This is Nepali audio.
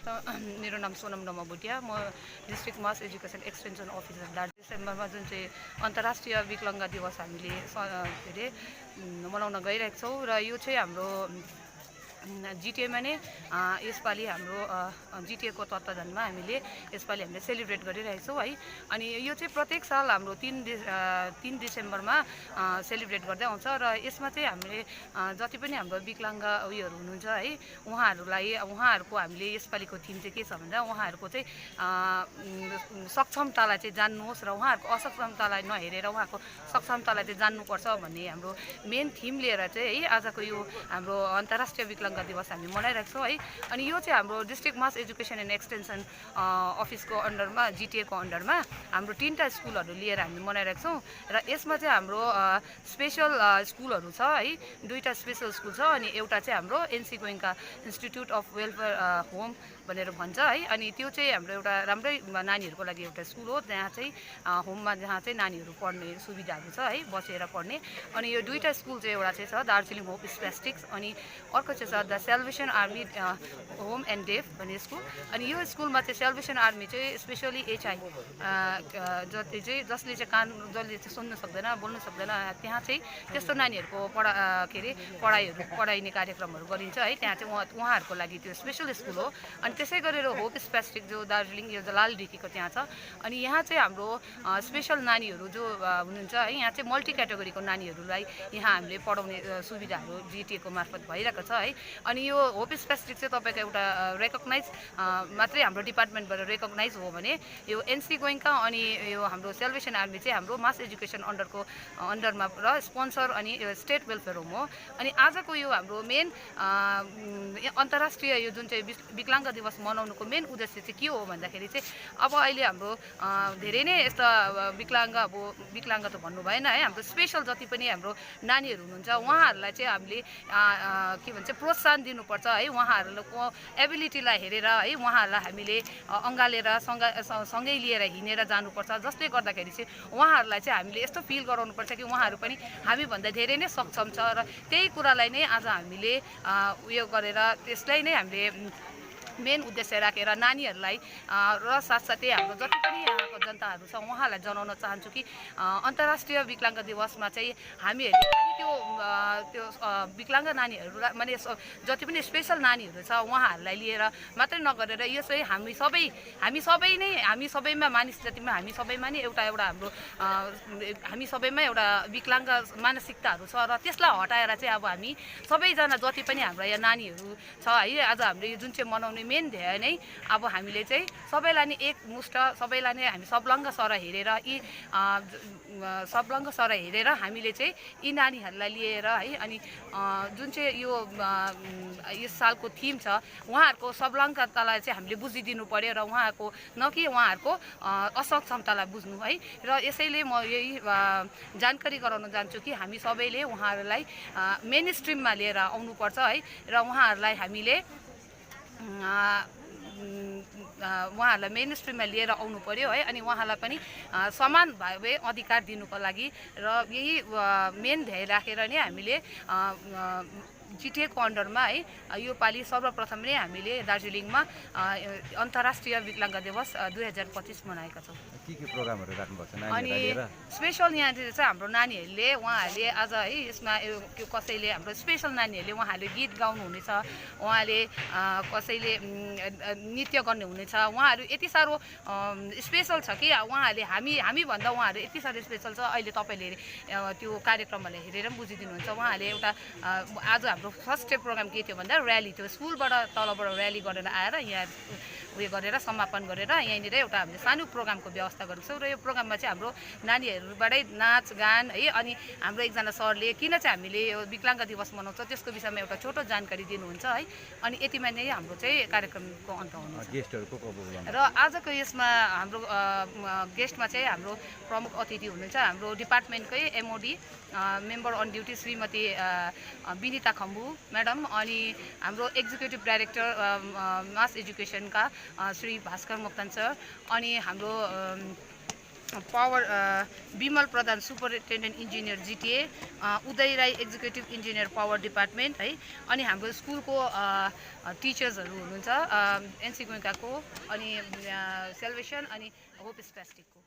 मेरो नाम सोनम नमा भुटिया, म डिस्ट्रिक्ट मास एजुकेसन एक्सटेन्सन अफिसर दार्जिलिङ। डिसेम्बरमा जुन चाहिँ अन्तर्राष्ट्रिय विकलाङ्ग दिवस हामीले के अरे मनाउन गइरहेका छौँ र यो चाहिँ हाम्रो जिटिएमा नै यसपालि हाम्रो जिटिएको तत्त्वावधानमा हामीले यसपालि हामीले सेलिब्रेट गरिरहेछौँ है। अनि यो चाहिँ प्रत्येक साल हाम्रो 3 डिसेम्बरमा सेलिब्रेट गर्दै आउँछ र यसमा चाहिँ हामीले जति पनि हाम्रो विकलाङ्ग उयोहरू हुनुहुन्छ है उहाँहरूको हामीले यसपालिको थिम चाहिँ के छ भन्दा उहाँहरूको चाहिँ सक्षमतालाई चाहिँ जान्नुहोस् र उहाँहरूको असक्षमतालाई नहेरेर उहाँको सक्षमतालाई चाहिँ जान्नुपर्छ भन्ने हाम्रो मेन थिम लिएर चाहिँ है आजको यो हाम्रो अन्तर्राष्ट्रिय विकलाङ्ग दिवस हामी मनाइरहेको छौँ है। अनि यो चाहिँ हाम्रो district mass education and extension अफिसको अन्डरमा जिटिएको अन्डरमा हाम्रो 3टा स्कुलहरू लिएर हामी मनाइरहेको छौँ र यसमा चाहिँ हाम्रो स्पेसल स्कुलहरू छ है, 2टा स्पेसल स्कुल छ अनि एउटा चाहिँ हाम्रो NC Goenka institute of welfare home भनेर भन्छ है। अनि त्यो चाहिँ हाम्रो एउटा राम्रै नानीहरूको लागि एउटा स्कुल हो, जहाँ चाहिँ होममा जहाँ चाहिँ नानीहरू पढ्ने सुविधाहरू छ है, बसेर पढ्ने। अनि यो 2टा स्कुल चाहिँ एउटा चाहिँ छ दार्जिलिङ होप स्पेस्टिक्स अनि अर्को चाहिँ छ the Salvation Army Home and Deaf भन्ने स्कुल। अनि यो स्कुलमा चाहिँ सेल्भेसन आर्मी चाहिँ स्पेसली एचआई जसले चाहिँ जसले चाहिँ सुन्नु सक्दैन बोल्नु सक्दैन त्यहाँ चाहिँ त्यस्तो नानीहरूको पढाइने कार्यक्रमहरू गरिन्छ है। त्यहाँ चाहिँ उहाँहरूको लागि त्यो स्पेसल स्कुल हो। अनि त्यसै गरेर होप स्पेस्टिक जो दार्जिलिङ यो लालढिकीको त्यहाँ छ। अनि यहाँ चाहिँ हाम्रो स्पेसल नानीहरू जो हुनुहुन्छ है, यहाँ चाहिँ मल्टी क्याटेगोरीको नानीहरूलाई यहाँ हामीले पढाउने सुविधाहरू जिटिएको मार्फत भइरहेको छ है। अनि यो होप स्पेस्टिक चाहिँ तपाईँको एउटा रेकग्नाइज मात्रै हाम्रो डिपार्टमेन्टबाट रेकग्नाइज हो भने यो एनसी गोइङका अनि यो हाम्रो सेल्भेसन आर्मी चाहिँ हाम्रो मास एजुकेसन अन्डरमा र स्पोन्सर अनि स्टेट वेलफेयर होम हो। अनि आजको यो हाम्रो मेन अन्तर्राष्ट्रिय यो जुन चाहिँ विकलाङ्ग दिवस मनाउनुको मेन उद्देश्य चाहिँ के हो भन्दाखेरि चाहिँ अब अहिले हाम्रो धेरै नै यस्ता विकलाङ्ग त भन्नु भएन है, हाम्रो स्पेसल जति पनि हाम्रो नानीहरू हुनुहुन्छ उहाँहरूलाई चाहिँ हामीले के भन्छ प्रोत्साहन दिनुपर्छ है। उहाँहरूको एबिलिटीलाई हेरेर है उहाँहरूलाई हामीले अँगालेर सँगै लिएर हिँडेर जानुपर्छ, जसले गर्दाखेरि चाहिँ उहाँहरूलाई चाहिँ हामीले यस्तो फिल गराउनुपर्छ कि उहाँहरू पनि हामीभन्दा धेरै नै सक्षम छ र त्यही कुरालाई नै आज हामीले उयो गरेर त्यसलाई नै हामीले मेन उद्देश्य राखेर नानीहरूलाई र साथसाथै हाम्रो जति पनि यहाँको जनताहरू छ उहाँलाई जनाउन चाहन्छु कि अन्तर्राष्ट्रिय विकलाङ्ग दिवसमा चाहिँ हामीहरूले त्यो विकलाङ्ग नानीहरूलाई माने जति पनि स्पेसल नानीहरू छ उहाँहरूलाई लिएर मात्रै नगरेर यो चाहिँ हामी सबैमा मानिस जतिमा हामी सबैमा नै एउटा हाम्रो हामी सबैमा एउटा विकलाङ्ग मानसिकताहरू छ र त्यसलाई हटाएर चाहिँ अब हामी सबैजना जति पनि हाम्रो यहाँ नानीहरू छ है आज हामीले यो जुन चाहिँ मनाउने मेन ध्येय नै अब हामीले चाहिँ सबैलाई नै एकमुष्ट सबैलाई नै हामी सबलङ्ग सर हेरेर हामीले चाहिँ यी नानीहरूलाई लिएर है अनि जुन चाहिँ यो यस सालको थिम छ उहाँहरूको सबलङ्गतालाई चाहिँ हामीले बुझिदिनु पर्यो र उहाँको न कि उहाँहरूको असक्षमतालाई बुझ्नु है। र यसैले म यही जानकारी गराउन जान्छु कि हामी सबैले उहाँहरूलाई मेन स्ट्रिममा लिएर आउनुपर्छ है र उहाँहरूलाई हामीले मेन स्ट्रिममा लिएर आउनु पर्यो है। अनि उहाँलाई पनि समान भावे अधिकार दिनुको लागि र यही मेन ध्येय राखेर नै हामीले जिटिएको अन्डरमा है यो पालि सर्वप्रथम नै हामीले दार्जिलिङमा अन्तर्राष्ट्रिय विकलाङ्ग दिवस 2025 मनाएका छौँ। के प्रोग्रामहरू राख्नुपर्छ अनि स्पेसल यहाँनिर चाहिँ हाम्रो नानीहरूले उहाँहरूले आज है यसमा कसैले हाम्रो स्पेसल नानीहरूले उहाँहरूले गीत गाउनुहुनेछ, उहाँले कसैले नृत्य गर्नुहुनेछ। उहाँहरू यति साह्रो स्पेसल छ कि उहाँहरूले हामीभन्दा उहाँहरू यति साह्रो स्पेसल छ। अहिले तपाईँले त्यो कार्यक्रमहरूलाई हेरेर पनि बुझिदिनुहुन्छ। उहाँहरूले एउटा आज हाम्रो फर्स्ट डे प्रोग्राम के थियो भन्दा र्याली थियो, स्कुलबाट तलबाट र्याली गरेर आएर यहाँ उयो गरेर समापन गरेर यहीँनिर एउटा हामीले सानो प्रोग्रामको व्यवस्था गरेको छौँ। र यो प्रोग्राममा चाहिँ हाम्रो नानीहरूबाटै नाच गान है अनि हाम्रो एकजना सरले किन चाहिँ हामीले यो विकलाङ्ग दिवस मनाउँछ त्यसको विषयमा एउटा छोटो जानकारी दिनुहुन्छ है। अनि यतिमा नै हाम्रो चाहिँ कार्यक्रमको अन्त हुनुहुन्छ। र आजको यसमा हाम्रो गेस्टमा चाहिँ हाम्रो प्रमुख अतिथि हुनुहुन्छ हाम्रो डिपार्टमेन्टकै MOD member on duty Shrimati Vinita Khambu madam, अनि हाम्रो एक्जिक्युटिभ डाइरेक्टर मास एजुकेसनका श्री भास्कर मोक्तान सर, अनि हाम्रो power Bimal Pradhan superintendent engineer GTA, Uday Rai executive engineer power department है। अनि हाम्रो स्कुलको टिचर्सहरू हुनुहुन्छ एनसी गोइङ्काको, अनि सेल्भेसन अनि होप स्पेस्टिकको।